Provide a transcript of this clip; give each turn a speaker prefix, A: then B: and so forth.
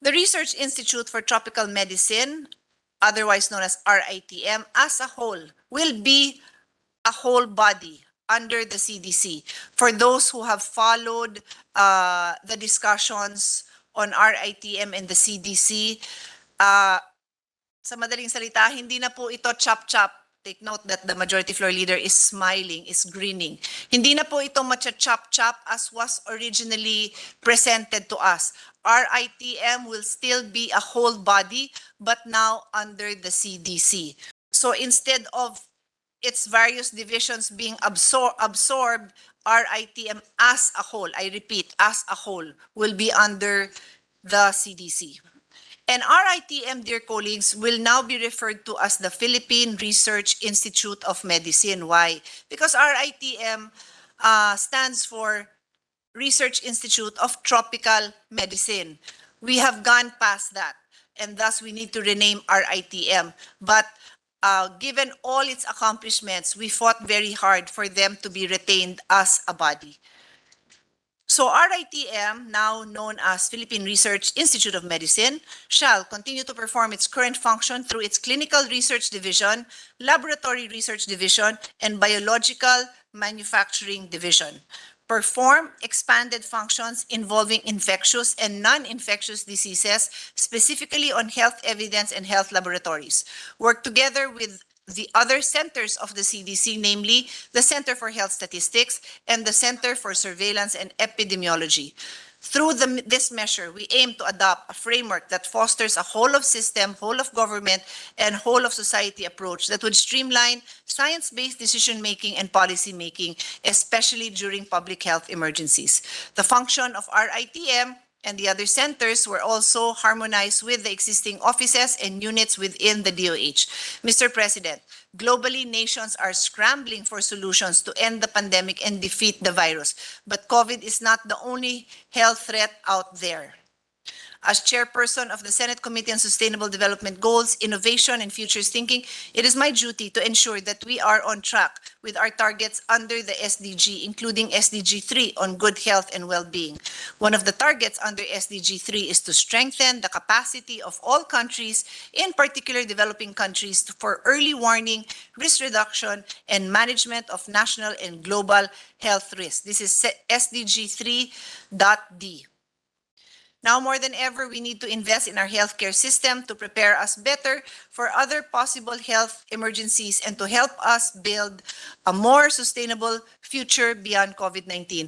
A: The Research Institute for Tropical Medicine, otherwise known as RITM, as a whole will be a whole body under the CDC. For those who have followed the discussions on RITM and the CDC, sa madaling salita, hindi na po ito chop-chop. Take note that the majority floor leader is smiling, is grinning. Hindi na po ito macha-chop-chop as was originally presented to us. RITM will still be a whole body, but now under the CDC. So instead of its various divisions being absorbed, RITM as a whole, I repeat, as a whole, will be under the CDC. And RITM, dear colleagues, will now be referred to as the Philippine Research Institute of Medicine. Why? Because RITM stands for Research Institute of Tropical Medicine. We have gone past that, and thus we need to rename RITM. But given all its accomplishments, we fought very hard for them to be retained as a body. So RITM, now known as Philippine Research Institute of Medicine, shall continue to perform its current function through its Clinical Research Division, Laboratory Research Division, and Biological Manufacturing Division. Perform expanded functions involving infectious and non-infectious diseases, specifically on health evidence and health laboratories. Work together with the other centers of the CDC, namely the Center for Health Statistics and the Center for Surveillance and Epidemiology. Through this measure, we aim to adopt a framework that fosters a whole of system, whole of government, and whole of society approach that would streamline science-based decision-making and policy-making, especially during public health emergencies. The function of RITM and the other centers were also harmonized with the existing offices and units within the DOH. Mr. President, globally, nations are scrambling for solutions to end the pandemic and defeat the virus. But COVID is not the only health threat out there. As chairperson of the Senate Committee on Sustainable Development Goals, Innovation, and Futures Thinking, it is my duty to ensure that we are on track with our targets under the SDG, including SDG 3 on good health and well-being. One of the targets under SDG 3 is to strengthen the capacity of all countries, in particular developing countries, for early warning, risk reduction, and management of national and global health risks. This is SDG 3.D. Now more than ever, we need to invest in our healthcare system to prepare us better for other possible health emergencies and to help us build a more sustainable future beyond COVID-19.